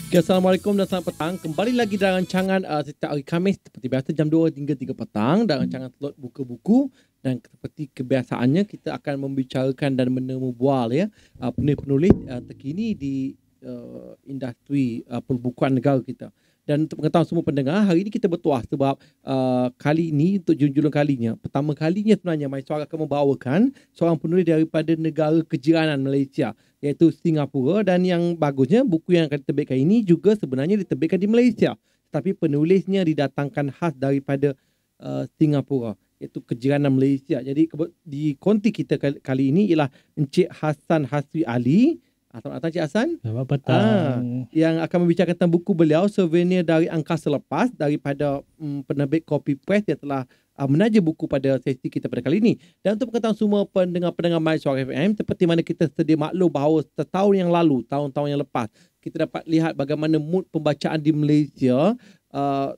Okay, Assalamualaikum dan selamat petang. Kembali lagi dalam rancangan setiap hari Khamis seperti biasa jam 2 hingga 3 petang dalam rancangan slot buka buku, dan seperti kebiasaannya kita akan membicarakan dan menemu bual penulis-penulis terkini di industri perbukuan negara kita. Dan untuk mengetahui semua pendengar, hari ini kita bertuah sebab kali ini untuk junjung kalinya, pertama kalinya sebenarnya My Suara akan membawakan seorang penulis daripada negara kejiranan Malaysia, iaitu Singapura. Dan yang bagusnya, buku yang akan diterbitkan ini juga sebenarnya diterbitkan di Malaysia, tetapi penulisnya didatangkan khas daripada Singapura, iaitu kejiranan Malaysia. Jadi di konti kita kali ini ialah Encik Hassan Hasri Ali. Selamat datang Cik Hassan. Selamat petang. Yang akan membicarakan tentang buku beliau, Souvenir dari Angkasa Lepas, daripada penerbit Copy Press yang telah menaja buku pada sesi kita pada kali ini. Dan untuk mengetahui semua pendengar-pendengar My Suara FM, seperti mana kita sedia maklum bahawa setahun yang lalu, tahun-tahun yang lepas, kita dapat lihat bagaimana mood pembacaan di Malaysia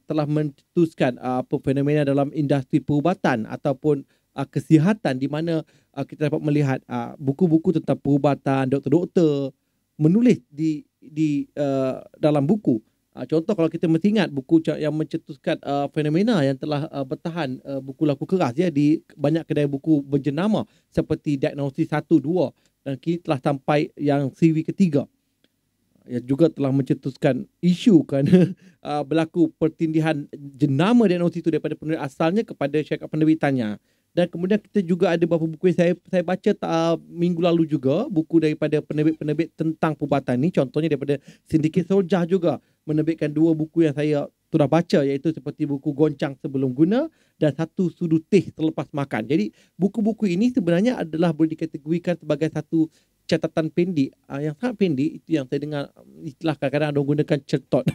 telah mencetuskan fenomena dalam industri perubatan ataupun kesihatan, di mana kita dapat melihat buku-buku tentang perubatan, doktor-doktor menulis di dalam buku. Contoh kalau kita mesti ingat buku yang mencetuskan fenomena yang telah bertahan, buku laku keras di banyak kedai buku berjenama seperti Diagnosis 1, 2 dan kini telah sampai yang siri ketiga, yang juga telah mencetuskan isu kerana berlaku pertindihan jenama Diagnosis itu daripada penulis asalnya kepada syarikat penerbitannya. Dan kemudian kita juga ada beberapa buku yang saya baca minggu lalu juga, buku daripada penerbit-penerbit tentang perubatan ni. Contohnya daripada Sindiket Soljah juga menerbitkan 2 buku yang saya sudah baca, iaitu seperti buku Goncang Sebelum Guna dan Satu Sudu Teh Selepas Makan. Jadi buku-buku ini sebenarnya adalah boleh dikategorikan sebagai satu catatan pendek, yang sangat pendek. Itu yang saya dengar istilah kadang-kadang orang gunakan cetot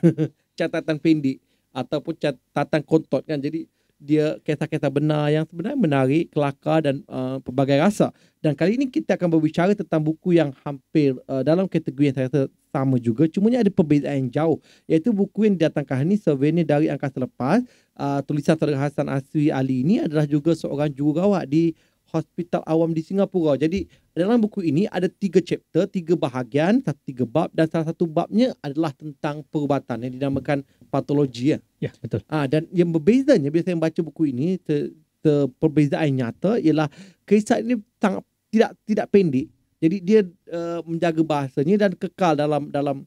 catatan pendek ataupun catatan kontot kan. Jadi dia kisah-kisah benar yang sebenarnya menarik, kelakar dan pelbagai rasa. Dan kali ini kita akan berbicara tentang buku yang hampir dalam kategori yang saya rasa sama juga, cumanya ada perbezaan yang jauh, iaitu buku yang didatangkan ini, Souvenir dari Angkasa Lepas. Tulisan saudara Hassan Hasri Ali ini adalah juga seorang jururawat di Hospital Awam di Singapura. Jadi dalam buku ini ada 3 chapter, 3 bahagian, 3 bab, dan salah satu babnya adalah tentang perubatan yang dinamakan patologi. Ya, betul. Dan yang berbezanya bila saya membaca buku ini, perbezaan nyata ialah kisah ini sangat tidak pendek. Jadi dia menjaga bahasanya dan kekal dalam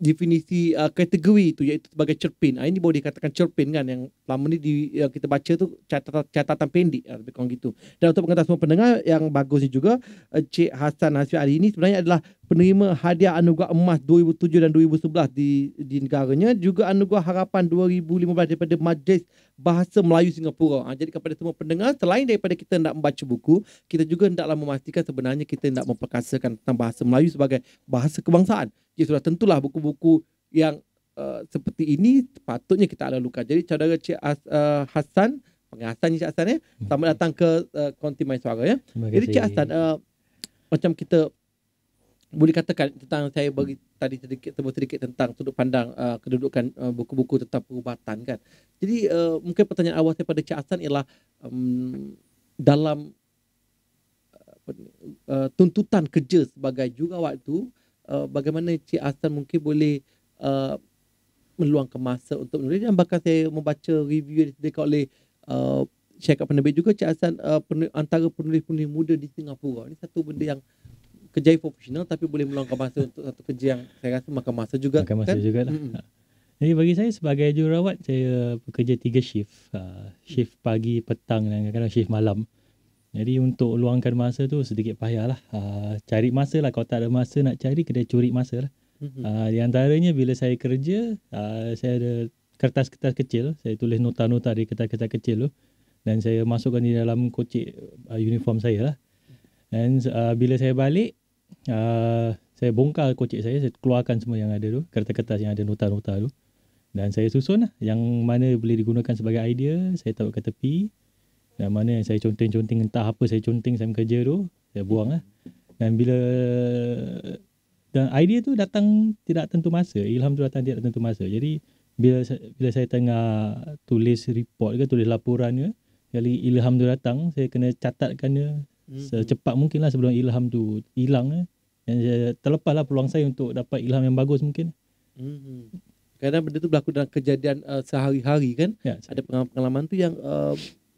definisi kategori itu, iaitu sebagai cerpen. Ini boleh dikatakan cerpen kan, yang selama ni yang kita baca tu catatan pendek, lebih kurang gitu. Dan untuk mengetahui semua pendengar, yang bagusnya juga, Cik Hassan Hasri Ali ini sebenarnya adalah penerima hadiah anugerah emas 2007 dan 2011 di negaranya, juga anugerah harapan 2015 daripada Majlis Bahasa Melayu Singapura. Jadi kepada semua pendengar, selain daripada kita hendak membaca buku, kita juga hendaklah memastikan sebenarnya kita hendak memperkasakan tentang bahasa Melayu sebagai bahasa kebangsaan. Jadi sudah tentulah buku-buku yang seperti ini patutnya kita lalukan. Jadi saudara Cik Hassan, pengasan Cik Hassan selamat datang ke konti My Suara Jadi Cik Hassan, macam kita boleh katakan tentang, saya bagi tadi sedikit tentang sudut pandang kedudukan buku-buku tentang perubatan kan. Jadi mungkin pertanyaan awal saya pada Cik Hassan ialah dalam tuntutan kerja sebagai jururawat itu, bagaimana Cik Hassan mungkin boleh meluangkan masa untuk menulis. Dan bahkan saya membaca review yang disediakan oleh syarikat penerbit juga, Cik Hassan antara penulis-penulis muda di Singapura. Ini satu benda yang kerja profesional tapi boleh meluangkan masa untuk satu kerja yang saya rasa makan masa juga. Makan masa kan? juga lah. Jadi bagi saya sebagai jururawat, saya bekerja 3 shift. Shift pagi, petang dan kadang-kadang shift malam. Jadi untuk luangkan masa tu sedikit payah lah. Cari masa lah. Kalau tak ada masa nak cari, kena curi masa lah. Di antaranya bila saya kerja, saya ada kertas-kertas kecil. Saya tulis nota-nota di kertas-kertas kecil tu. Dan saya masukkan di dalam kocik uniform saya lah. Dan bila saya balik, saya bongkar kocik saya keluarkan semua yang ada tu, kertas-kertas yang ada nota-nota tu. Dan saya susun lah. Yang mana boleh digunakan sebagai idea, saya taruh ke tepi. Dan mana yang saya conteng-conteng, entah apa saya conteng saya bekerja tu, saya buang lah. Dan idea tu datang tidak tentu masa, ilham tu datang tidak tentu masa. Jadi bila saya tengah tulis report ke, tulis laporan ke, kali ilham tu datang, saya kena catatkan dia secepat mungkin lah sebelum ilham tu hilang. Terlepaslah peluang saya untuk dapat ilham yang bagus mungkin. Kadang benda tu berlaku dalam kejadian sehari-hari kan. Ya, Ada pengalaman tu yang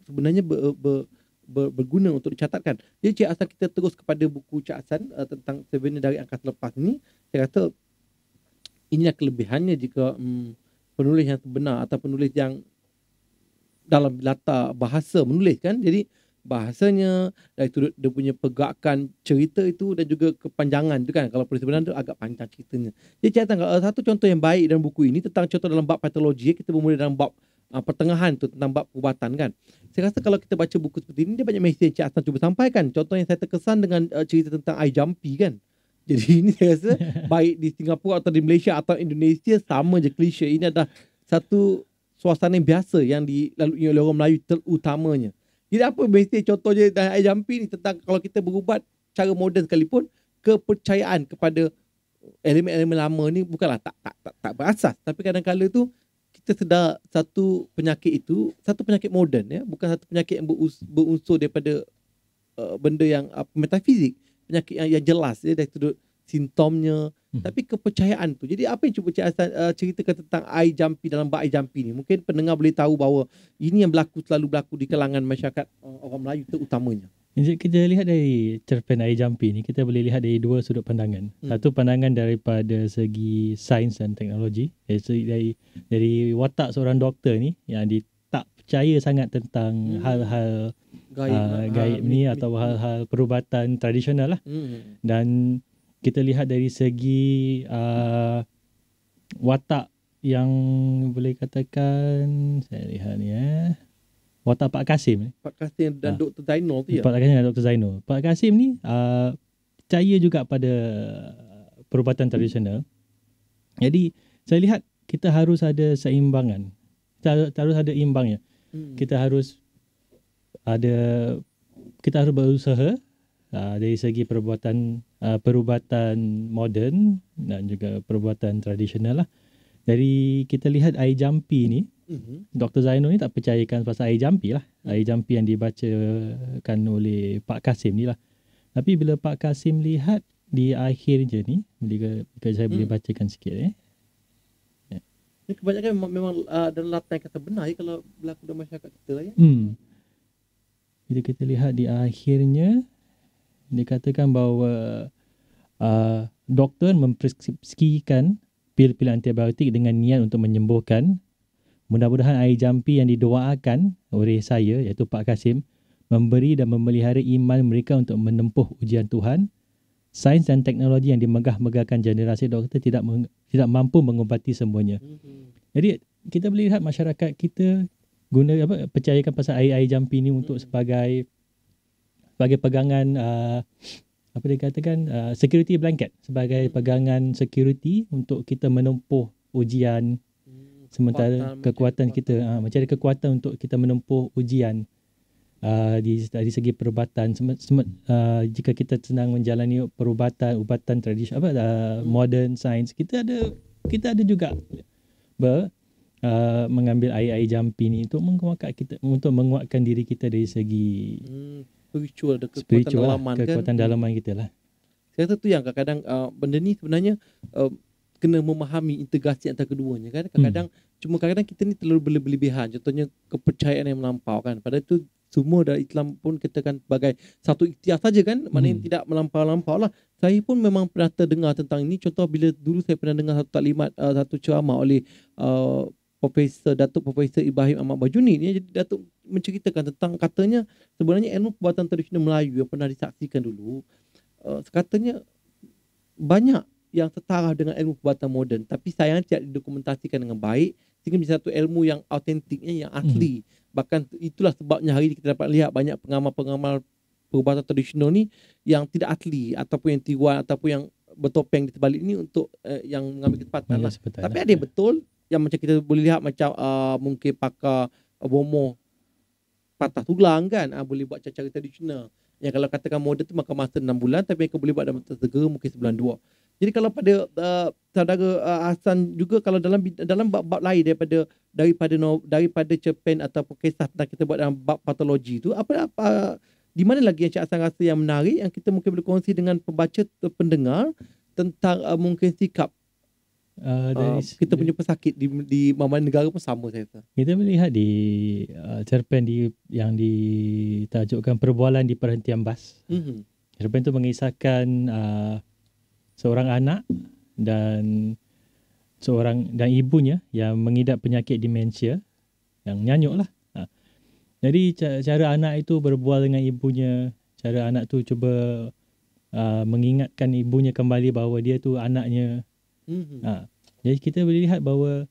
sebenarnya berguna untuk dicatatkan. Jadi Cik Hasan, kita terus kepada buku Cik Hasan tentang Souvenir dari Angkasa Lepas ni. Saya rasa inilah kelebihannya jika penulis yang sebenar atau penulis yang dalam latar bahasa menulis kan. Jadi bahasanya, dari tu dia punya pergerakan cerita itu dan juga kepanjangan tu kan. Kalau penulis sebenar tu agak panjang ceritanya. Jadi Cik Hasan, satu contoh yang baik dalam buku ini tentang contoh dalam bab patologi, kita bermula dalam bab pertengahan tu tentang bab perubatan kan. Saya rasa kalau kita baca buku seperti ini, dia banyak mesej yang Cik Hasan cuba sampaikan. Contoh yang saya terkesan dengan cerita tentang eye jumpy kan. Jadi ini saya rasa baik di Singapura atau di Malaysia atau Indonesia sama je klise. Ini adalah satu suasana yang biasa yang dilalui oleh orang Melayu terutamanya. Jadi apa mesej contohnya dalam eye jumpy ni tentang kalau kita berubat cara moden sekalipun, kepercayaan kepada elemen-elemen lama ni bukanlah tak berasas, tapi kadang-kadang tu kita sedar satu penyakit itu satu penyakit moden ya, bukan satu penyakit yang berunsur daripada benda yang metafizik, penyakit yang jelas ya dari sudut simptomnya, tapi kepercayaan tu. Jadi apa yang cuba Cik Hasan ceritakan tentang eye jumpy dalam bab eye jumpy ni? Mungkin pendengar boleh tahu bahawa ini yang selalu berlaku di kalangan masyarakat orang Melayu terutamanya. Jadi kita lihat dari cerpen eye jumpy ni, kita boleh lihat dari dua sudut pandangan. Satu pandangan daripada segi sains dan teknologi, dari watak seorang doktor ni yang dia tak percaya sangat tentang hal-hal gaib ni atau hal-hal perubatan tradisional lah. Dan kita lihat dari segi watak yang boleh katakan, saya lihat ni watak Pak Kasim. Pak Kasim dan Dr. Zainul tu ya? Pak Kasim dan Dr. Zainul. Pak Kasim ni percaya juga pada perubatan tradisional. Jadi saya lihat kita harus ada seimbangan. Kita harus ada imbangnya. Kita harus berusaha dari segi perubatan moden dan juga perubatan tradisional lah. Dari kita lihat eye jumpy ni, Dr. Zainul ni tak percayakan pasal eye jumpy lah. Eye jumpy yang dibacakan oleh Pak Kasim ni lah. Tapi bila Pak Kasim lihat di akhirnya ni, bila saya boleh bacakan sikit Ini kebanyakan memang dalam latar yang kata benar ya, kalau berlaku dalam masyarakat kita lah ya. Bila kita lihat di akhirnya, dia katakan bahawa doktor mempreskripsikan pil-pil antibiotik dengan niat untuk menyembuhkan. Mudah-mudahan eye jumpy yang didoakan oleh saya, iaitu Pak Kasim, memberi dan memelihara iman mereka untuk menempuh ujian Tuhan. Sains dan teknologi yang dimegah-megahkan generasi doktor tidak mampu mengubati semuanya. Jadi kita boleh lihat masyarakat kita percayakan pasal eye jumpy ni untuk sebagai pegangan apa dia katakan security blanket, sebagai pegangan security untuk kita menempuh ujian, sementara kekuatan kita mencari kekuatan untuk kita menempuh ujian dari segi perubatan. Jika kita senang menjalani ubatan tradisional modern science, kita ada juga mengambil eye jumpy ni untuk menguatkan diri kita dari segi spiritual, kekuatan dalaman kita lah. Saya rasa tu yang kadang-kadang benda ni sebenarnya kena memahami integrasi antara keduanya kan. Kadang-kadang kita ni terlalu berlebihan. Contohnya kepercayaan yang melampau kan. Padahal tu semua dalam Islam pun kita kan sebagai satu ikhtiar saja kan. Maknanya tidak melampau-lampau lah. Saya pun memang pernah terdengar tentang ini. Contoh bila dulu saya pernah dengar satu taklimat, satu ceramah oleh Datuk Profesor Ibrahim Ahmad Bajuni ni. Jadi Datuk menceritakan tentang katanya sebenarnya ilmu perubatan tradisional Melayu yang pernah disaksikan dulu, katanya banyak yang setara dengan ilmu perubatan moden, tapi sayang tidak didokumentasikan dengan baik sehingga menjadi satu ilmu yang autentiknya, yang asli. Bahkan itulah sebabnya hari ini kita dapat lihat banyak pengamal-pengamal perubatan tradisional ni yang tidak asli ataupun yang tiruan ataupun yang bertopeng di sebalik ini untuk yang mengambil kesempatan lah. Tapi ada yang betul yang macam kita boleh lihat macam mungkin pakar bomoh patah tulang kan, boleh buat cara tradisional. Yang kalau katakan moden tu makan masa 6 bulan, tapi mereka boleh buat dalam segera mungkin sebulan 2. Jadi kalau pada saudara Hasan juga, kalau dalam bab-bab lain daripada cerpen ataupun kisah tentang kita buat dalam bab patologi tu, apa di mana lagi yang Cik Hassan rasa yang menarik yang kita mungkin boleh kongsi dengan pembaca atau pendengar tentang mungkin sikap kita punya pesakit di mana negara pun sama saya rasa. Kita melihat di cerpen yang ditajukkan Perbualan di Perhentian Bas. Cerpen itu mengisahkan seorang anak dan ibunya yang mengidap penyakit demensia, yang nyanyuk lah. Jadi cara anak itu berbual dengan ibunya, cara anak tu cuba mengingatkan ibunya kembali bahawa dia tu anaknya. Jadi kita boleh lihat bahawa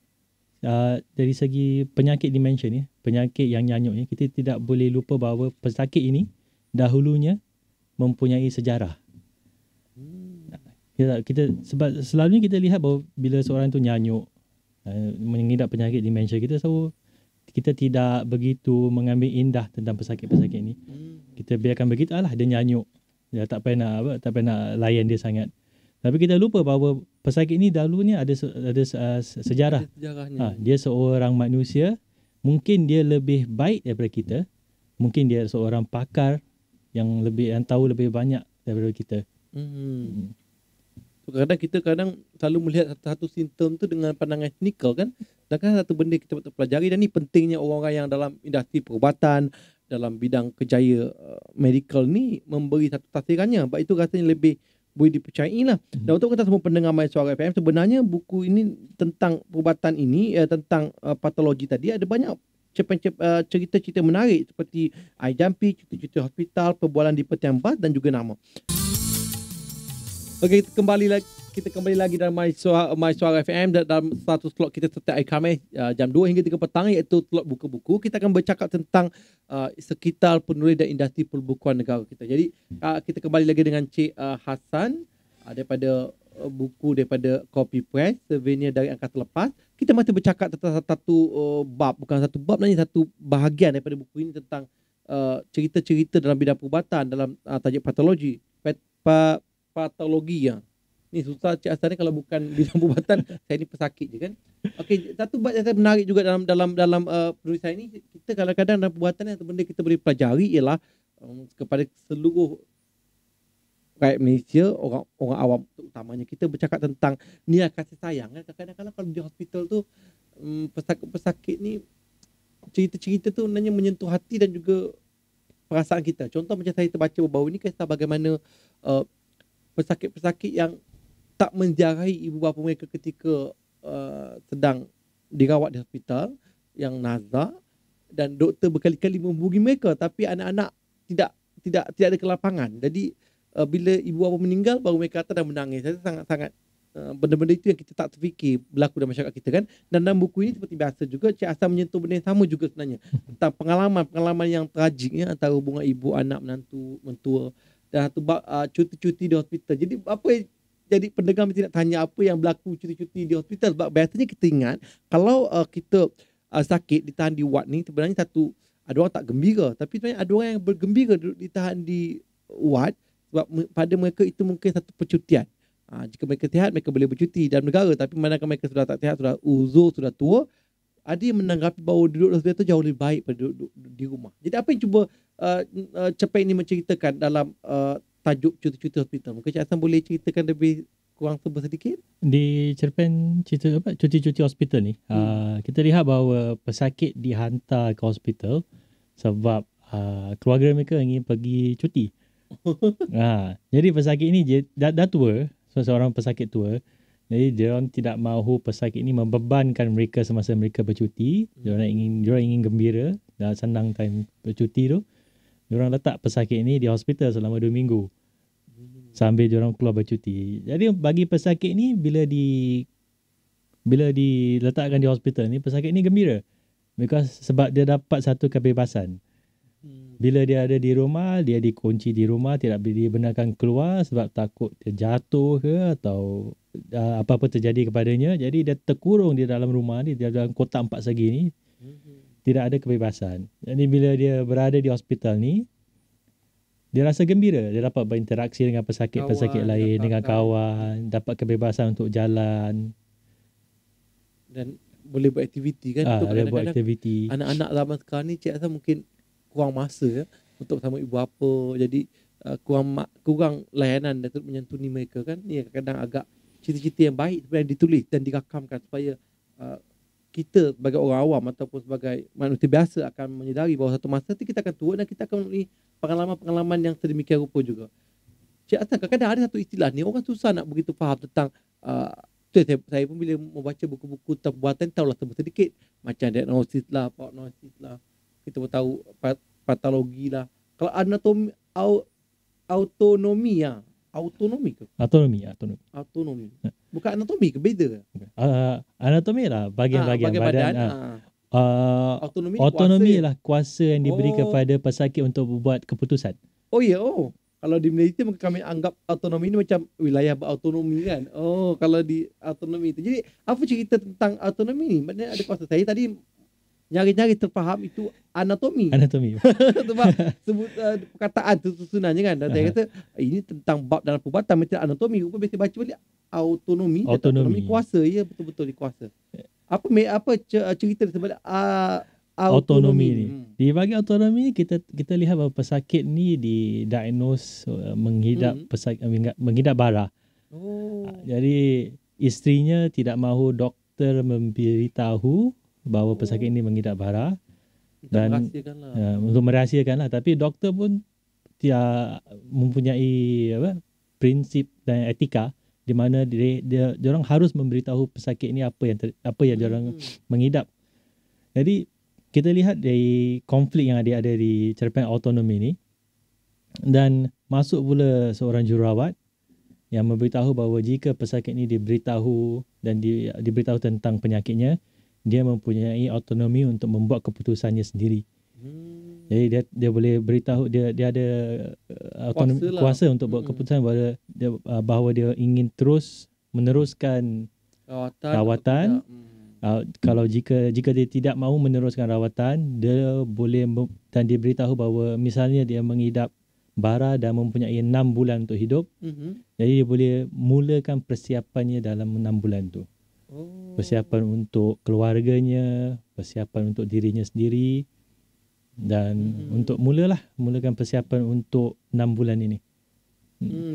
dari segi penyakit demensia ni, penyakit yang nyanyuk ni, kita tidak boleh lupa bahawa pesakit ini dahulunya mempunyai sejarah. Kita sebab selalunya kita lihat bahawa bila seorang tu nyanyuk, mengidap penyakit demensia, kita tidak begitu mengambil indah tentang pesakit-pesakit ni. Kita biarkan begitu, dia nyanyuk. Dia tak payah nak layan dia sangat. Tapi kita lupa bahawa pesakit ni dahulunya ada sejarah. Dia seorang manusia, mungkin dia lebih baik daripada kita. Mungkin dia seorang pakar yang tahu lebih banyak daripada kita. So, kadang kita selalu melihat satu simptom tu dengan pandangan klinikal kan. Sedangkan satu benda kita betul pelajari, dan ni pentingnya orang-orang yang dalam industri perubatan, dalam bidang kejaya medical ni memberi satu tafsirannya. Sebab itu rasanya lebih boleh dipercayai lah. Dan untuk kita semua pendengar My Suara FM, sebenarnya buku ini tentang perubatan ini, tentang patologi tadi, ada banyak cerita-cerita menarik seperti eye jumpy, cerita-cerita hospital, perbualan di Perhentian Bas dan juga nama. Okey, kita kembali lagi dalam My Suara FM dalam satu slot kita setiap hari Khamis jam 2 hingga 3 petang, iaitu slot buku-buku. Kita akan bercakap tentang sekitar penulis dan industri perbukuan negara kita. Jadi kita kembali lagi dengan Cik Hassan daripada daripada Copy Press, Souvenir dari Angkasa Lepas. Kita masih bercakap tentang satu bab, bukan satu bab, hanya satu bahagian daripada buku ini tentang cerita-cerita dalam bidang perubatan dalam tajuk patologi. Patologi ya. Ni susah Cik Hassan ni, kalau bukan bidang perubatan saya ni pesakit je kan. Okey, satu bab yang saya menarik juga dalam penulisan ini, kita kadang-kadang dalam perubatan yang benda kita boleh pelajari ialah kepada seluruh rakyat Malaysia, orang awam terutamanya, kita bercakap tentang nilai kasih sayang kan. Kadang-kadang kalau di hospital tu pesakit ni, cerita-cerita tu sebenarnya menyentuh hati dan juga perasaan kita. Contoh macam saya terbaca baru-baru ni, kisah bagaimana pesakit-pesakit yang tak menziarahi ibu bapa mereka ketika sedang dirawat di hospital yang nazak, dan doktor berkali-kali menghubungi mereka tapi anak-anak tidak ada kelapangan. Jadi bila ibu bapa meninggal baru mereka kata dan menangis. Saya sangat-sangat benda-benda itu yang kita tak terfikir berlaku dalam masyarakat kita kan. Dan dalam buku ini seperti biasa juga Cik Hassan menyentuh benda yang sama juga sebenarnya tentang pengalaman yang tragik antara hubungan ibu, anak, menantu, mentua, dan satu bab cuti-cuti di hospital. Jadi apa jadi pendengar mesti nak tanya apa yang berlaku cuti-cuti di hospital. Sebab biasanya kita ingat kalau kita sakit ditahan di ward ni, sebenarnya ada orang tak gembira, tapi sebenarnya ada orang yang bergembira ditahan di ward sebab pada mereka itu mungkin satu percutian. Jika mereka sihat, mereka boleh bercuti dalam negara, tapi manakala mereka sudah tak sihat, sudah uzur, sudah tua, ada yang menanggapi bahawa duduk di hospital jauh lebih baik daripada duduk di rumah. Jadi apa yang cuba cerpen ini menceritakan dalam tajuk cuti-cuti hospital? Mungkin Cik Hassan boleh ceritakan lebih kurang sedikit? Di cerpen cerita cuti-cuti hospital ni, kita lihat bahawa pesakit dihantar ke hospital sebab keluarga mereka ingin pergi cuti. Jadi pesakit ni dah tua, seorang pesakit tua. Jadi dia orang tidak mahu pesakit ni membebankan mereka semasa mereka bercuti. Dia orang ingin gembira dan senang time bercuti tu. Dia orang letak pesakit ni di hospital selama 2 minggu sambil dia orang keluar bercuti. Jadi bagi pesakit ni bila diletakkan di hospital ni, pesakit ni gembira sebab dia dapat satu kebebasan. Bila dia ada di rumah, dia dikunci di rumah, tidak dibenarkan keluar sebab takut dia jatuh ke atau apa-apa terjadi kepadanya. Jadi dia terkurung di dalam rumah ni, dia dalam kotak 4 segi ni. Tidak ada kebebasan. Jadi bila dia berada di hospital ni, dia rasa gembira. Dia dapat berinteraksi dengan pesakit-pesakit lain, dengan kawan, dapat kebebasan untuk jalan. Dan boleh buat aktiviti kan. Boleh buat aktiviti. Anak-anak zaman sekarang ni Cik Hassan mungkin kurang masa untuk bersama ibu bapa. Jadi kurang layanan dan turut menyantuni mereka kan. Ni kadang-kadang agak cerita-cerita yang baik sebenarnya ditulis dan dirakamkan supaya kita sebagai orang awam ataupun sebagai manusia biasa akan menyedari bahawa satu masa nanti kita akan tua dan kita akan melalui pengalaman-pengalaman yang sedemikian rupa juga. Cik Hassan, kadang-kadang ada satu istilah ni orang susah nak begitu faham tentang saya pun bila membaca buku-buku tentang perbuatan tahulah sedikit macam diagnosis lah, prognosis lah, kita pun tahu patologi lah. Kalau anatomi autonomi ke? Autonomi. Bukan anatomi ke? Beza ke? Anatomi lah bagian-bagian badan. Autonomi lah kuasa yang diberi kepada pesakit untuk membuat keputusan. Kalau di Malaysia kami anggap autonomi ni macam wilayah berautonomi kan. Kalau di autonomi itu. Jadi apa cerita tentang autonomi ni? Maknanya ada kuasa. Saya tadi nyari-nyari terfaham itu anatomi. Sebab sebut perkataan susunannya kan. Dan saya kata ini tentang bab dalam perubatan macam anatomi. Rupa biasa baca balik autonomi kuasa. Ya, betul-betul di kuasa. Apa cerita sebalik autonomi ni? Di bahagian autonomi kita lihat bahawa pesakit ni didiagnose mengidap bara. Jadi isterinya tidak mahu doktor memberitahu bahawa pesakit ini mengidap bara dan untuk merahsiakanlah. Tapi doktor pun dia mempunyai prinsip dan etika di mana dia orang harus memberitahu pesakit ini apa yang dia orang mengidap. Jadi kita lihat dari konflik yang ada di cerpen autonomi ni, dan masuk pula seorang jururawat yang memberitahu bahawa jika pesakit ini diberitahu dan diberitahu tentang penyakitnya, dia mempunyai autonomi untuk membuat keputusannya sendiri. Jadi dia boleh beritahu dia ada autonomi kuasa untuk buat keputusan bahawa dia ingin terus meneruskan rawatan. Kalau jika dia tidak mahu meneruskan rawatan, dia boleh dan dia beritahu bahawa misalnya dia mengidap bara dan mempunyai 6 bulan untuk hidup. Jadi dia boleh mulakan persiapannya dalam 6 bulan tu. Persiapan untuk keluarganya, persiapan untuk dirinya sendiri dan untuk mulakan persiapan untuk 6 bulan ini.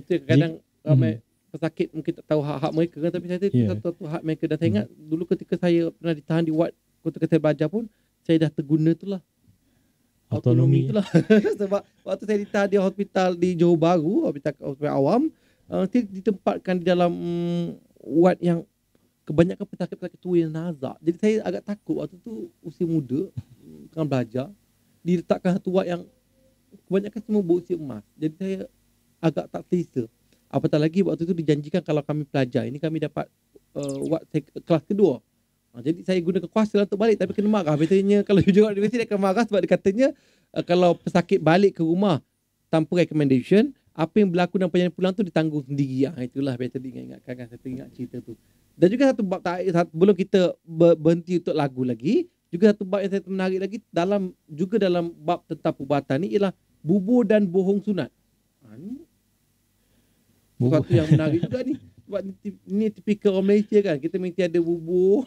Kadang ramai pesakit mungkin tak tahu hak-hak mereka kan, tapi saya tahu satu hak mereka. Dan saya ingat dulu ketika saya pernah ditahan di ward ketika saya belajar pun, saya dah terguna itulah autonomi itulah. Sebab waktu saya ditahan di hospital di Johor Bahru, hospital awam, saya ditempatkan di dalam ward yang kebanyakan pesakit-pesakit tua yang nazak. Jadi saya agak takut waktu tu, usia muda, tengah belajar, diletakkan satu ward yang kebanyakan semua berusia emas. Jadi saya agak tak selesa. Apatah lagi waktu itu dijanjikan kalau kami pelajar ini kami dapat kelas kedua. Jadi saya guna kuasa untuk balik, tapi kena marah. Biasanya kalau jururawat universiti dia akan marah sebab dia katanya kalau pesakit balik ke rumah tanpa recommendation, apa yang berlaku dalam perjalanan pulang tu ditanggung sendiri. Itulah biasa diingatkan kan, saya teringat cerita tu. Dan juga satu bab sebelum kita berhenti untuk lagu lagi, juga satu bab yang saya menarik lagi dalam bab tentang perubatan ni ialah bubur dan bohong sunat. Sesuatu yang menarik juga ni. Sebab ni tipikal orang Malaysia kan. Kita mesti ada bubur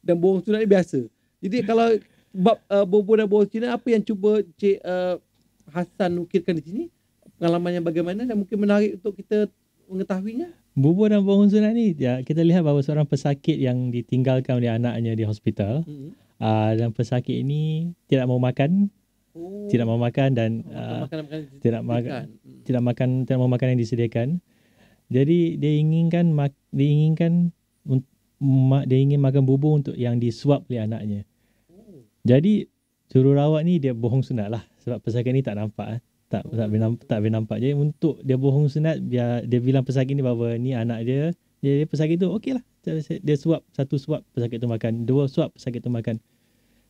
dan bohong sunat ni biasa. Jadi kalau bab bubur dan bohong sunat, apa yang cuba Cik Hassan nukilkan di sini? Pengalaman yang bagaimana dan mungkin menarik untuk kita mengetahuinya? Bubur dan bohong sunat ni, kita lihat bahawa seorang pesakit yang ditinggalkan oleh anaknya di hospital, dan pesakit ini tidak mau makan. Tidak mau makan dan tidak mau makan yang disediakan. Jadi dia ingin makan bubur untuk yang disuap oleh anaknya. Jadi jururawat ni dia bohong sunat lah sebab pesakit ni tak nampak. Tak boleh nampak. Jadi untuk dia bohong sunat, dia bilang pesakit ni bahawa ni anak dia. Jadi pesakit tu okey lah. Dia suap, satu suap pesakit tu makan, 2 suap pesakit tu makan.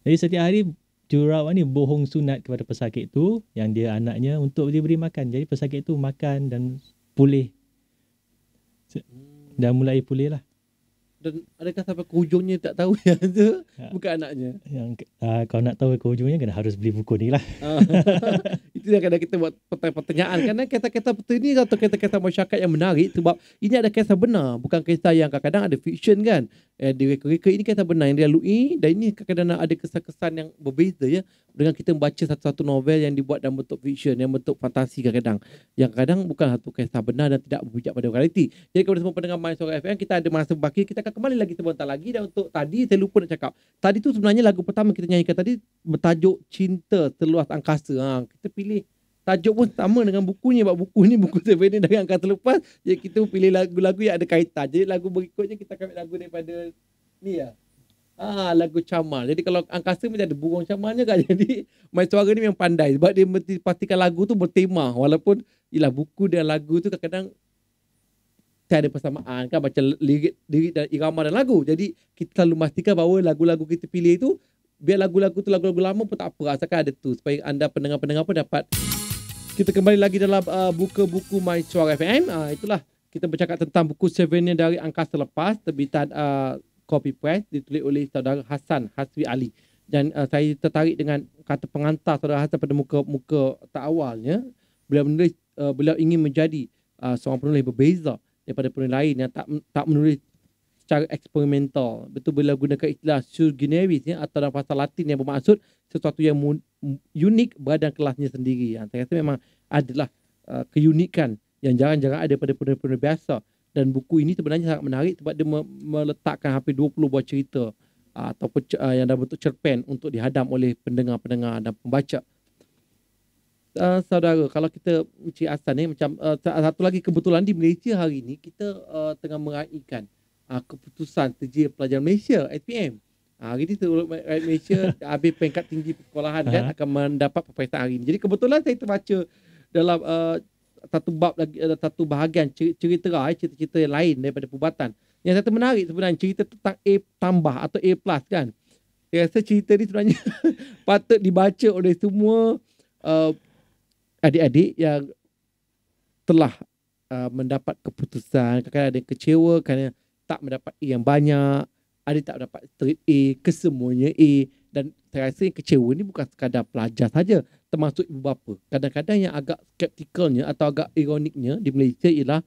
Jadi setiap hari jururawat ni bohong sunat kepada pesakit tu yang dia anaknya untuk diberi makan. Jadi pesakit tu makan dan pulih. Dah mulai pulih lah. Dan adakah sampai ke hujungnya tak tahu yang tu bukan anaknya? Kalau nak tahu ke hujungnya kena harus beli buku ni lah. Itu yang kadang kita buat pertanyaan. Kerana kisah-kisah seperti ni atau kisah-kisah masyarakat yang menarik sebab ini ada kisah benar. Bukan kisah yang kadang-kadang ada fiction kan. Di reka-reka ini kisah benar yang dilalui dan ini kadang-kadang ada kesan-kesan yang berbeza ya. dengan kita membaca satu-satu novel yang dibuat dalam bentuk fiction, yang bentuk fantasi kadang-kadang. Yang kadang bukan satu kisah benar dan tidak berpijak pada realiti. Jadi kepada semua pendengar My Suara FM, kita ada masa berbaki, kita akan kembali lagi sebentar lagi. Dan untuk tadi, saya lupa nak cakap. Tadi tu sebenarnya lagu pertama kita nyanyikan tadi bertajuk Cinta Seluas Angkasa. Kita pilih tajuk pun sama dengan bukunya. Sebab buku ni buku Souvenir Dari Angkasa Lepas. Jadi kita pilih lagu-lagu yang ada kaitan. Jadi lagu berikutnya kita akan ambil lagu daripada ni lah. Lagu Camar. Jadi kalau angkasa mesti ada burung camarnya kan. Jadi My Suara ni memang pandai sebab dia mesti pastikan lagu tu bertema. Walaupun ialah buku dan lagu tu kadang-kadang tiada persamaan kan, macam lirik dan irama dan lagu. Jadi kita selalu pastikan bahawa lagu-lagu kita pilih tu, biar lagu-lagu tu lagu-lagu lama pun tak apa, asalkan ada tu supaya anda pendengar-pendengar pun dapat. Kita kembali lagi dalam buka buku My Suara FM. Itulah kita bercakap tentang buku Souvenir Dari Angkasa Lepas, terbitan copy press, ditulis oleh saudara Hassan Haswi Ali. Dan saya tertarik dengan kata pengantar saudara Hassan pada muka tak awalnya. Beliau menulis beliau ingin menjadi seorang penulis berbeza daripada penulis lain yang tak menulis secara eksperimental. Betul beliau gunakan istilah sui generis atau dalam bahasa Latin yang bermaksud sesuatu yang unik berada dalam kelasnya sendiri. Saya rasa memang adalah keunikan yang jarang-jarang ada pada penulis-penulis biasa. Dan buku ini sebenarnya sangat menarik sebab dia meletakkan hampir 20 buah cerita ataupun yang dalam bentuk cerpen untuk dihadam oleh pendengar-pendengar dan pembaca. Saudara, kalau kita Encik Hassan ni macam satu lagi kebetulan di Malaysia hari ini kita tengah meraihkan keputusan Sejil Pelajar Malaysia SPM. Hari ini rakyat Malaysia habis peringkat tinggi persekolahan kan akan mendapat peperiksaan hari ini. Jadi kebetulan saya terbaca dalam satu bab lagi, satu bahagian cerita-cerita yang lain daripada perubatan. Yang satu menarik sebenarnya cerita tentang A tambah atau A plus kan. Saya rasa cerita ni sebenarnya patut dibaca oleh semua adik-adik yang telah mendapat keputusan. Kadang-kadang ada yang kecewa kerana tak mendapat A yang banyak, ada tak mendapat straight A, kesemuanya A. Dan saya rasa yang kecewa ni bukan sekadar pelajar saja, termasuk ibu bapa. Kadang-kadang yang agak skeptikalnya atau agak ironiknya di Malaysia ialah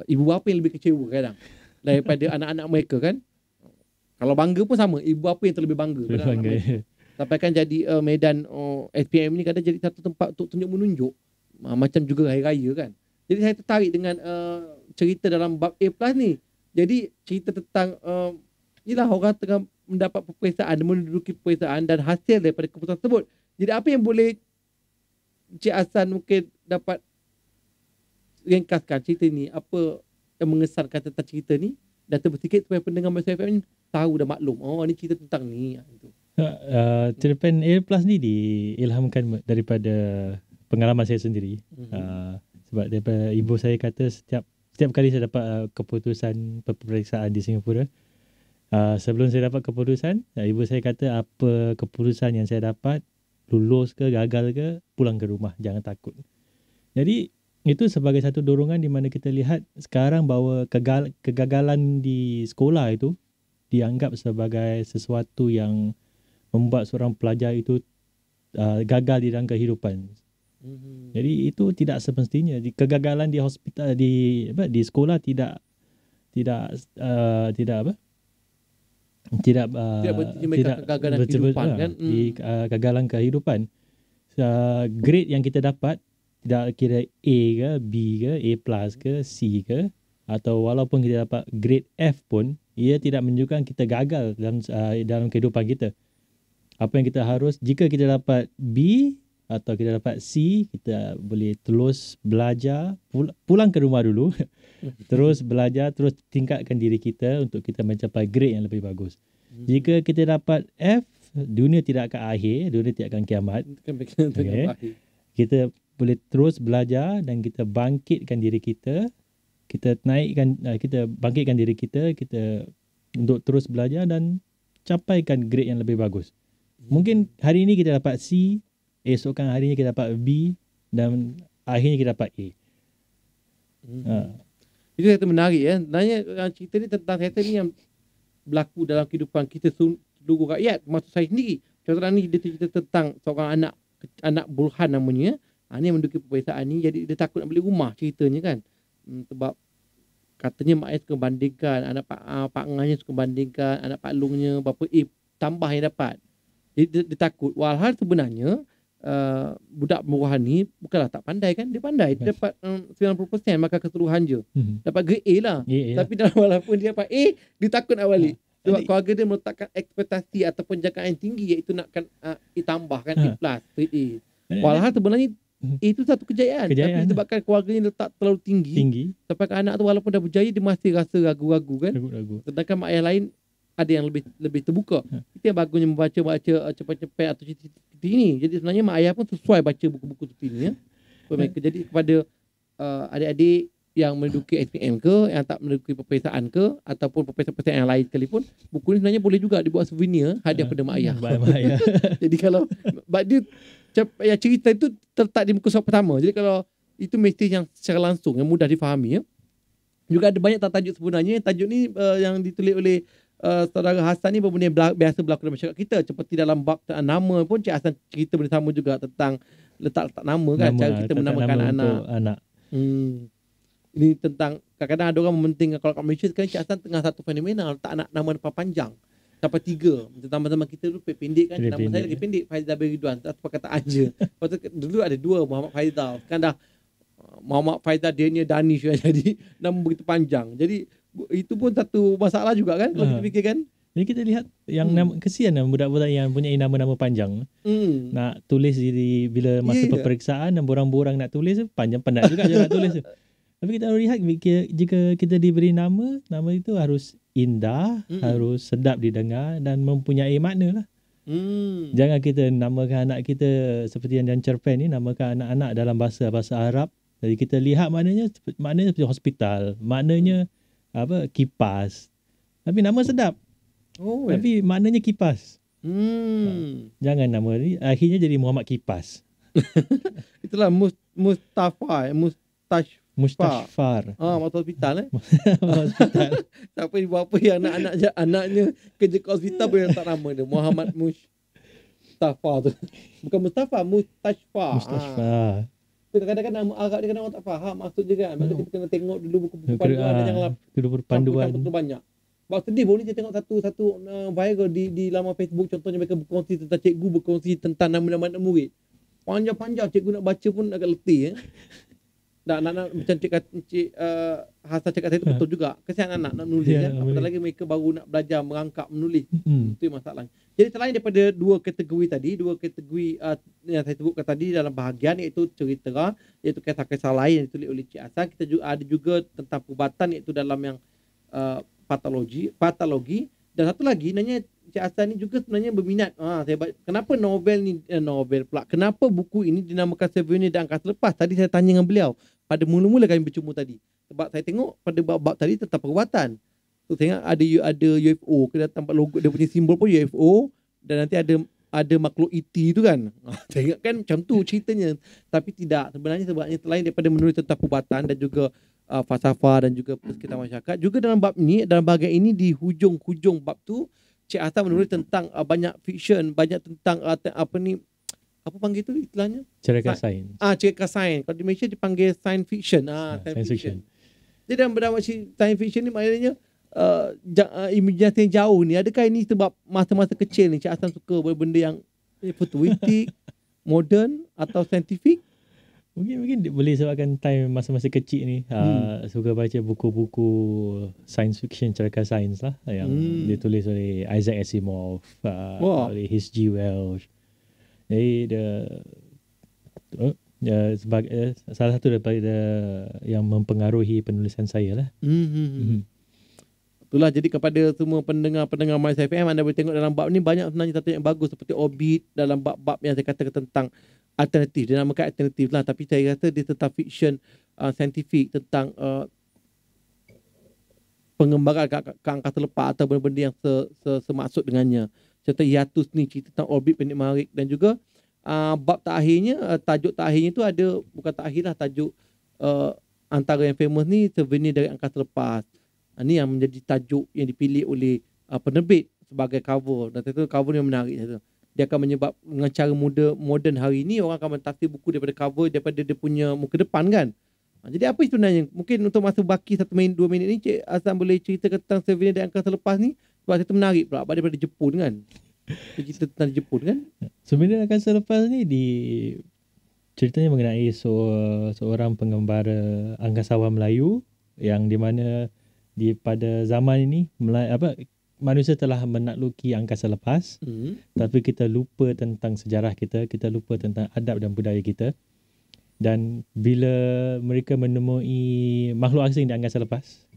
ibu bapa yang lebih kecewa kadang daripada anak-anak mereka kan. Kalau bangga pun sama, ibu bapa yang terlebih bangga. Sampai kan jadi medan SPM ni kadang jadi satu tempat untuk tunjuk menunjuk. Macam juga hari raya kan. Jadi saya tertarik dengan cerita dalam bab A plus ni. Jadi cerita tentang ialah orang tengah mendapat peperiksaan, menduduki peperiksaan dan hasil daripada keputusan tersebut. Jadi apa yang boleh Encik Hassan mungkin dapat ringkaskan cerita ni, apa yang mengesankan tentang cerita ni dan terbersikit supaya pendengar Malaysia FM ni tahu dah maklum, ni cerita tentang ni. Cerpen A plus ni diilhamkan daripada pengalaman saya sendiri. Sebab daripada ibu saya kata setiap kali saya dapat keputusan peperiksaan di Singapura, sebelum saya dapat keputusan, ibu saya kata apa keputusan yang saya dapat, lulus ke gagal ke, pulang ke rumah, jangan takut. Jadi itu sebagai satu dorongan di mana kita lihat sekarang bahawa kegagalan di sekolah itu dianggap sebagai sesuatu yang membuat seorang pelajar itu gagal di dalam kehidupan. Jadi itu tidak semestinya. Kegagalan di hospital di sekolah tidak kegagalan kehidupan kan. Kegagalan kehidupan. Grade yang kita dapat tidak kira A ke, B ke, A plus ke, C ke, atau walaupun kita dapat grade F pun, ia tidak menunjukkan kita gagal dalam kehidupan kita. Apa yang kita harus, jika kita dapat B atau kita dapat C, kita boleh terus belajar, pulang ke rumah dulu, terus belajar, terus tingkatkan diri kita untuk kita mencapai grade yang lebih bagus. Jika kita dapat F, dunia tidak akan akhir, dunia tidak akan kiamat. Okay. Kita boleh terus belajar dan kita bangkitkan diri kita, kita bangkitkan diri kita untuk terus belajar dan capaikan grade yang lebih bagus. Mungkin hari ini kita dapat C, esokkan harinya kita dapat B dan akhirnya kita dapat A. Itu kata menarik ya. Sebenarnya cerita ni tentang cerita ni yang berlaku dalam kehidupan kita seluruh rakyat, termasuk saya sendiri. Contohnya ni dia cerita tentang seorang anak Burhan namanya. Ni menduduki peperiksaan ni, jadi dia takut nak balik rumah ceritanya kan. Sebab katanya mak ayah suka bandingkan, anak pak ngahnya suka bandingkan, anak pak lungnya berapa A tambah yang dapat. Dia takut. Walhal sebenarnya budak murah ni bukanlah tak pandai kan, dia pandai. Dia dapat 90% maka keseluruhan je. Dapat grade A lah. Tapi dalam walaupun dia dapat A, dia takut nak balik. Sebab keluarga dia meletakkan ekspektasi ataupun jangkaan yang tinggi, iaitu nakkan ditambahkan A+, grade A. Walhal sebenarnya itu satu kejayaan. Tapi disebabkan keluarganya letak terlalu tinggi. Sampai anak tu walaupun dah berjaya, dia masih rasa ragu-ragu kan. Sedangkan mak ayah lain ada yang lebih terbuka. Itu yang bagusnya membaca cepat-cepat atau cerita ini. Jadi sebenarnya mak ayah pun sesuai baca buku-buku seperti ini ya. Mereka jadi kepada adik-adik yang menduduki SPM ke, yang tak menduduki peperiksaan ke, ataupun peperiksaan yang lain sekalipun, buku ni sebenarnya boleh juga dibuat souvenir hadiah pada mak ayah. Jadi kalau dia cerita itu terletak di muka surat pertama. Jadi kalau itu mesej yang secara langsung, yang mudah difahami ya. Juga ada banyak tajuk sebenarnya. Tajuk ni yang ditulis oleh saudara Hassan ni benda yang biasa berlaku dalam masyarakat kita. Seperti dalam bab nama pun Cik Hassan cerita bersama juga tentang letak nama kan, cara kita menamakan anak. Ini tentang kadang-kadang ada orang mementingkan, kalau kat Malaysia sekarang Cik Hassan tengah satu fenomena letak anak nama depan panjang sampai 3. Zaman-zaman kita dulu pendek kan, nama saya lagi pendek, Faizal bin Ridwan, atas perkataan je. Lepas tu dulu ada 2 Muhammad Faizal. Sekarang dah Muhammad Faizal Daniel Danish kan, jadi nama begitu panjang. Jadi itu pun satu masalah juga kan kalau kita fikirkan. Jadi kita lihat yang kesian budak-budak yang punya nama-nama panjang. Nak tulis bila masa peperiksaan dan borang-borang nak tulis panjang penat juga je nak tulis tu. Tapi kita lihat jika kita diberi nama itu harus indah, harus sedap didengar dan mempunyai makna lah. Jangan kita namakan anak kita seperti yang cerpen ni, namakan anak-anak dalam bahasa Arab. Jadi kita lihat maknanya seperti hospital, maknanya kipas. Tapi nama sedap. Tapi maknanya kipas. Jangan nama ni akhirnya jadi Muhammad Kipas. Itulah Mustafar. Mustashfar. Masuk hospital hospital. Siapa ibu apa yang anaknya kerja kat hospital boleh letak nama dia Muhammad Mustafa tu. Bukan Mustafa, Mustashfar. Kadang-kadang nama Arab dia kadang orang tak faham maksud je kan. Maksud kita kena tengok dulu buku-buku panduan dan janganlah panduan terlalu banyak. Sebab sedih baru ni saya tengok satu viral di laman Facebook, contohnya mereka berkongsi tentang cikgu berkongsi tentang nama-nama anak murid. Panjang-panjang, cikgu nak baca pun agak letih nak macam Cik Hassan cakap tadi tu betul juga. Kesian anak nak menulis kan. Apatah lagi mereka baru nak belajar merangkap menulis. Itu masalahnya. Jadi selain daripada 2 kategori tadi, 2 kategori yang saya sebutkan tadi dalam bahagian, iaitu cerita, iaitu kisah-kisah lain yang ditulis oleh Cik Hassan, kita juga ada juga tentang perubatan, iaitu dalam yang patologi. Dan satu lagi nanya Cik Hassan ni juga sebenarnya berminat. Kenapa kenapa buku ini dinamakan Souvenir dan Angkasa Lepas? Tadi saya tanya dengan beliau pada mula-mula kami bercumpa tadi. Sebab saya tengok pada bab tadi tentang perubatan. So tengok ada UFO, kita tampak logo dia punya simbol pun UFO, dan nanti ada makhluk ET tu kan. Tengok kan macam tu ceritanya. Tapi tidak, sebenarnya sebabnya selain daripada menulis tentang perubatan dan juga falsafah dan juga persekitaran masyarakat, juga dalam bab ini, dalam bahagian ini di hujung bab tu Cik Hassan menulis tentang banyak fiksyen, banyak tentang apa panggil tu istilahnya? Cerita sains. Cerita sains. Kalau di Malaysia dipanggil science fiction. Science fiction. Jadi dalam berdama science fiction ni maknanya imajinasi yang jauh ni. Adakah ini sebab masa-masa kecil ni Cik Hassan suka benda yang futuristik, modern atau saintifik? Mungkin boleh sebabkan time masa-masa kecil ni suka baca buku-buku science fiction, cerita sains lah yang ditulis oleh Isaac Asimov, oleh H.G. Wells. Jadi sebagai salah satu daripada yang mempengaruhi penulisan saya lah. Itulah, jadi kepada semua pendengar Malaysia FM, anda boleh tengok dalam bab ni banyak sebenarnya tajuk yang bagus, seperti Orbit, dalam bab-bab yang saya katakan tentang alternatif. Dia namakan alternatif lah, tapi saya rasa dia tentang fiction saintifik, tentang pengembaraan ke angkasa lepas atau benda-benda yang semaksud dengannya. Contoh Hiatus ni cerita tentang orbit planet Marikh, dan juga bab takhirnya, tajuk takhirnya tu ada, bukan takhir lah, tajuk antara yang famous ni Souvenir dari Angkasa Lepas. Ini yang menjadi tajuk yang dipilih oleh penerbit sebagai cover, dan itu cover yang menarik. Dia akan menyebab dengan cara moden hari ini orang akan mentafsir buku daripada cover, daripada dia punya muka depan kan. Jadi apa sebenarnya, mungkin untuk masa baki 1 minit 2 minit ni Cik Hassan boleh cerita tentang Souvenir dari Angkasa Lepas ni, sebab itu menarik pula daripada Jepun kan. cerita tentang Jepun kan. Sebenarnya Angkasa Lepas ni ceritanya mengenai seorang pengembara angkasawan Melayu yang di mana pada zaman ini manusia telah menakluki angkasa lepas, tapi kita lupa tentang sejarah kita lupa tentang adab dan budaya kita. Dan bila mereka menemui makhluk asing di angkasa lepas,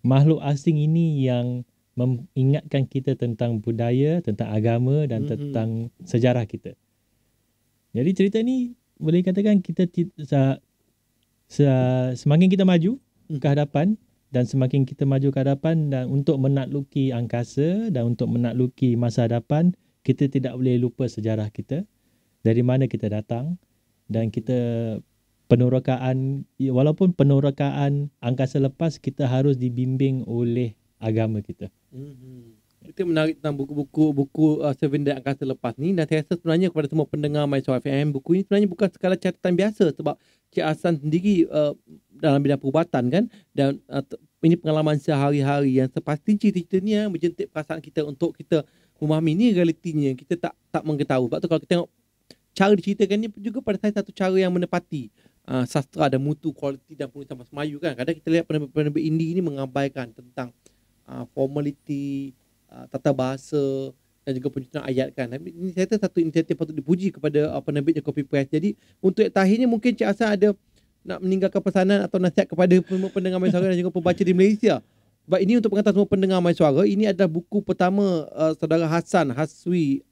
makhluk asing ini yang mengingatkan kita tentang budaya, tentang agama dan tentang sejarah kita. Jadi cerita ni boleh katakan kita semakin kita maju ke hadapan, dan semakin kita maju ke hadapan dan untuk menakluki angkasa dan untuk menakluki masa hadapan, kita tidak boleh lupa sejarah kita, dari mana kita datang. Dan kita walaupun penerokaan angkasa lepas, kita harus dibimbing oleh agama kita. Itu menarik tentang buku Seven Day Angkasa Lepas ni. Dan saya rasa sebenarnya kepada semua pendengar My Suara FM, buku ini sebenarnya bukan sekadar catatan biasa, sebab Cik Hasan sendiri dalam bidang perubatan kan, dan ini pengalaman sehari-hari yang sepasti cerita ni menjentik perasaan kita untuk kita memahami ni realitinya. Kita tak mengetahui. Sebab tu kalau kita tengok cara diceritakan ni juga pada saya satu cara yang menepati sastra dan mutu, kualiti dan penulisan bahasa Melayu kan. Kadang kita lihat penerbit indie ni mengabaikan tentang formaliti, tata bahasa dan juga penyusunan ayat kan. Ini saya rasa satu inisiatif patut dipuji kepada penerbitnya Copy Press. Jadi untuk yang terakhir ni mungkin Cik Hasan ada nak meninggalkan pesanan atau nasihat kepada semua pendengar My Suara dan juga pembaca di Malaysia. Sebab ini untuk pengetahuan semua pendengar My Suara, ini adalah buku pertama saudara Hasawi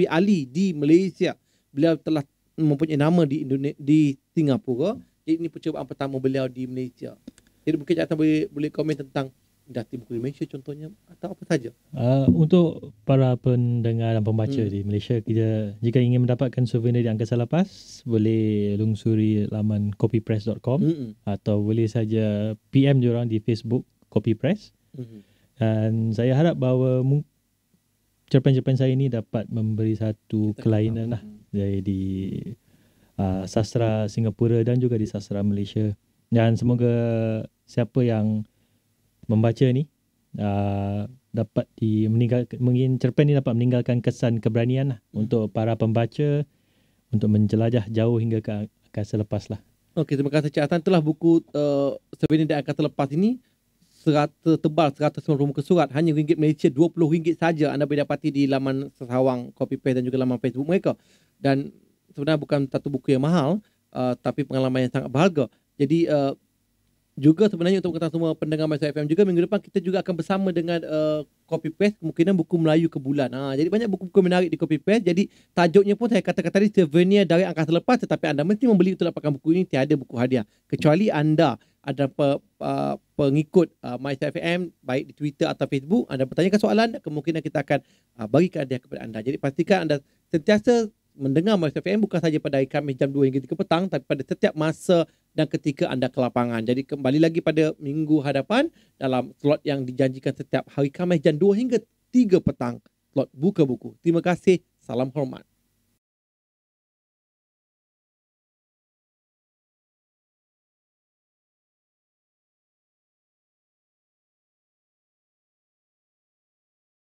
Ali di Malaysia. Beliau telah mempunyai nama di Singapura. Jadi ini percubaan pertama beliau di Malaysia. Jadi mungkin Cik Hasan boleh komen tentang industri buku di Malaysia contohnya atau apa saja. Untuk para pendengar dan pembaca di Malaysia, jika ingin mendapatkan souvenir di Angkasa Lepas, boleh lungsuri laman copypress.com atau boleh saja PM diorang di Facebook Copypress. Dan saya harap bahawa cerpen-cerpen saya ini dapat memberi satu kelainan di sastra Singapura dan juga di sastra Malaysia. Dan semoga siapa yang membaca ni dapat mungkin cerpen ni dapat meninggalkan kesan keberanian untuk para pembaca untuk menjelajah jauh hingga ke angkasa lepas lah. Okey, terima kasih Cik Hasan. Telah buku Seven Day Angkasa Lepas ini tebal 190 muka surat, hanya ringgit Malaysia RM20 saja anda boleh dapati di laman Sesawang Copy Paste dan juga laman Facebook mereka. Dan sebenarnya bukan satu buku yang mahal, tapi pengalaman yang sangat berharga. Jadi juga sebenarnya untuk mengetahui semua pendengar My Suara FM juga, minggu depan kita juga akan bersama dengan Copy Paste, kemungkinan buku Melayu ke bulan. Jadi banyak buku-buku menarik di Copy Paste. Jadi tajuknya pun saya katakan tadi, Souvenir dari Angkasa Lepas, tetapi anda mesti membeli untuk dapatkan buku ini. Tiada buku hadiah kecuali anda ada pengikut My Suara FM baik di Twitter atau Facebook. Anda bertanyakan soalan, kemungkinan kita akan bagi hadiah kepada anda. Jadi pastikan anda sentiasa mendengar My Suara FM bukan saja pada hari Khamis jam 2 hingga 3 petang, tapi pada setiap masa dan ketika anda ke lapangan. Jadi kembali lagi pada minggu hadapan dalam slot yang dijanjikan setiap hari Khamis jam 2 hingga 3 petang, slot buka buku. Terima kasih. Salam hormat.